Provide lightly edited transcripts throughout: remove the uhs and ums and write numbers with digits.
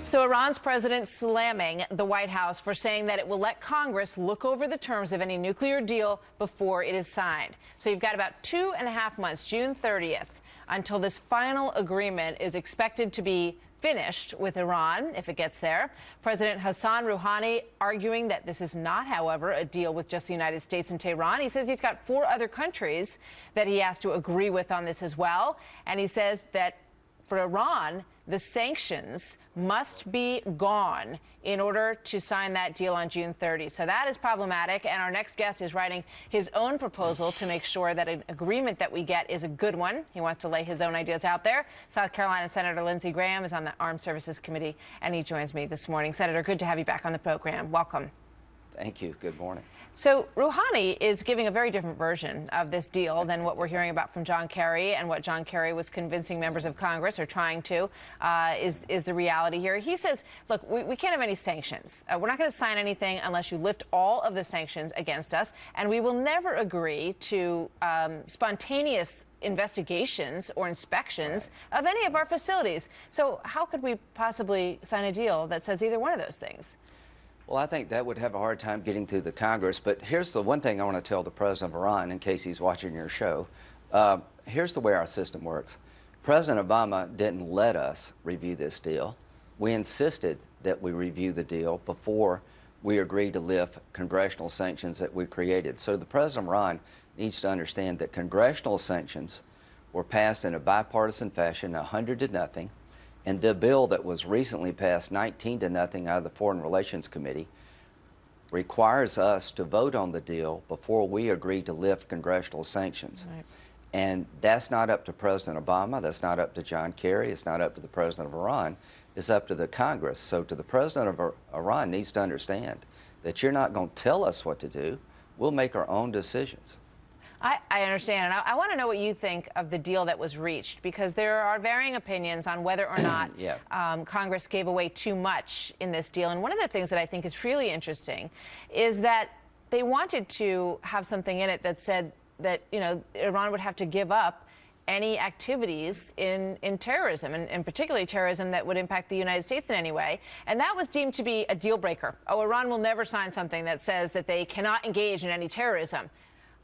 So Iran's president slamming the White House for saying that it will let Congress look over the terms of any nuclear deal before it is signed. So you've got about 2.5 months, June 30th, until this final agreement is expected to be finished with Iran, if it gets there. President Rouhani arguing that this is not, however, a deal with just the United States and Tehran. He says he's got 4 other countries that he has to agree with on this as well. And he says that for Iran, the sanctions must be gone in order to sign that deal on June 30. So that is problematic. And our next guest is writing his own proposal to make sure that an agreement that we get is a good one. He wants to lay his own ideas out there. South Carolina Senator Lindsey Graham is on the Armed Services Committee, and he joins me this morning. Senator, good to have you back on the program. Welcome. Thank you. Good morning. So Rouhani is giving a very different version of this deal than what we're hearing about from John Kerry, and what John Kerry was convincing members of Congress, or trying to, is the reality here. He says, look, we can't have any sanctions. We're not going to sign anything unless you lift all of the sanctions against us, and we will never agree to spontaneous investigations or inspections of any of our facilities. So how could we possibly sign a deal that says either one of those things? Well, I think that would have a hard time getting through the Congress. But here's the one thing I want to tell the President of Iran, in case he's watching your show. Here's the way our system works. President Obama didn't let us review this deal. We insisted that we review the deal before we agreed to lift congressional sanctions that we created. So the President of Iran needs to understand that congressional sanctions were passed in a bipartisan fashion, 100-0. And the bill that was recently passed, 19-0, out of the Foreign Relations Committee, requires us to vote on the deal before we agree to lift congressional sanctions. Right. And that's not up to President Obama. That's not up to John Kerry. It's not up to the President of Iran. It's up to the Congress. So to the President of Iran needs to understand that you're not going to tell us what to do. We'll make our own decisions. I understand. And I want to know what you think of the deal that was reached, because there are varying opinions on whether or not Congress gave away too much in this deal. And one of the things that I think is really interesting is that they wanted to have something in it that said that, you know, Iran would have to give up any activities in terrorism, and particularly terrorism that would impact the United States in any way. And that was deemed to be a deal breaker. Oh, Iran will never sign something that says that they cannot engage in any terrorism.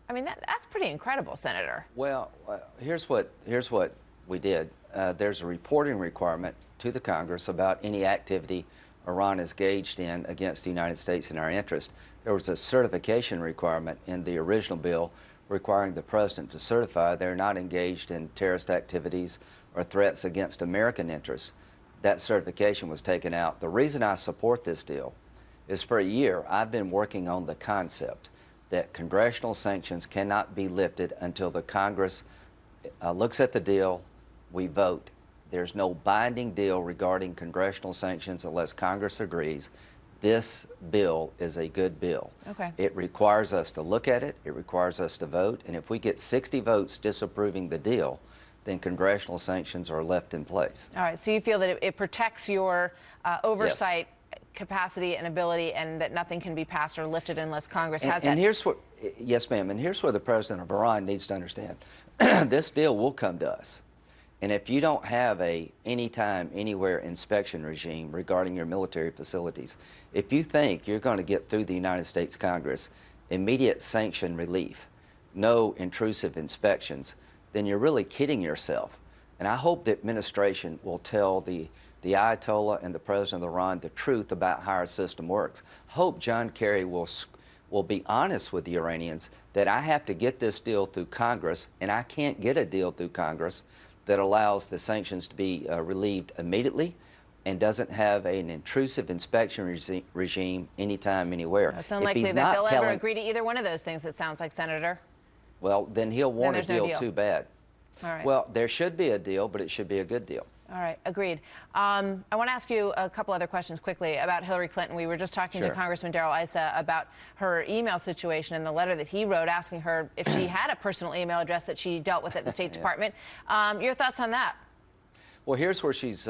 I mean, that's pretty incredible, Senator. Well, here's what we did. There's a reporting requirement to the Congress about any activity Iran is engaged in against the United States in our interest. There was a certification requirement in the original bill requiring the President to certify they're not engaged in terrorist activities or threats against American interests. That certification was taken out. The reason I support this deal is for a year I've been working on the concept that congressional sanctions cannot be lifted until the Congress looks at the deal, we vote. There's no binding deal regarding congressional sanctions unless Congress agrees. This bill is a good bill. Okay. It requires us to look at it, it requires us to vote, and if we get 60 votes disapproving the deal, then congressional sanctions are left in place. All right, so you feel that it protects your oversight capacity and ability, and that nothing can be passed or lifted unless Congress has that. And here's what, yes, ma'am, and here's what the President of Iran needs to understand. This deal will come to us. And if you don't have a anytime, anywhere inspection regime regarding your military facilities, if you think you're going to get through the United States Congress immediate sanction relief, no intrusive inspections, then you're really kidding yourself. And I hope the administration will tell the Ayatollah and the President of Iran the truth about how our system works. Hope John Kerry will be honest with the Iranians that I have to get this deal through Congress, and I can't get a deal through Congress that allows the sanctions to be relieved immediately and doesn't have an intrusive inspection regime anytime, anywhere. It's unlikely that they'll ever agree to either one of those things, it sounds like, Senator. Well, then he'll want a deal too bad. All right. Well, there should be a deal, but it should be a good deal. All right, agreed. I want to ask you a couple other questions quickly about Hillary Clinton. We were just talking to Congressman Darrell Issa about her email situation and the letter that he wrote asking her if she had a personal email address that she dealt with at the State Department. Your thoughts on that? Well, here's where she's,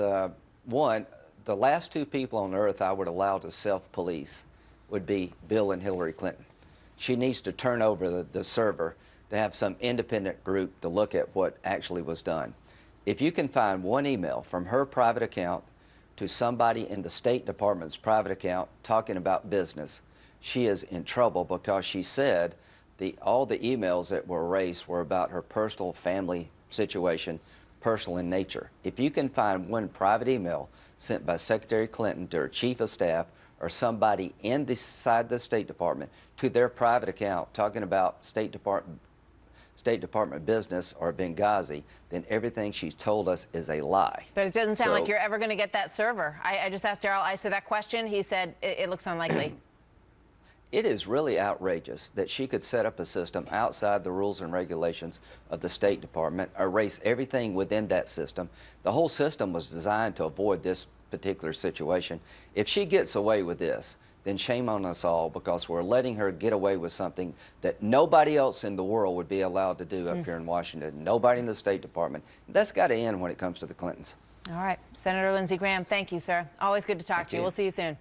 one, the last 2 people on earth I would allow to self-police would be Bill and Hillary Clinton. She needs to turn over the server to have some independent group to look at what actually was done. If you can find one email from her private account to somebody in the State Department's private account talking about business, she is in trouble because she said all the emails that were erased were about her personal family situation, personal in nature. If you can find one private email sent by Secretary Clinton to her chief of staff or somebody inside the State Department to their private account talking about State Department business or Benghazi, then everything she's told us is a lie. But it doesn't sound like you're ever going to get that server. I just asked Darrell Issa that question. He said it looks unlikely. It is really outrageous that she could set up a system outside the rules and regulations of the State Department, erase everything within that system. The whole system was designed to avoid this particular situation. If she gets away with this, then shame on us all, because we're letting her get away with something that nobody else in the world would be allowed to do up here in Washington. Nobody in the State Department. That's got to end when it comes to the Clintons. All right. Senator Lindsey Graham, thank you, sir. Always good to talk to you. We'll see you soon.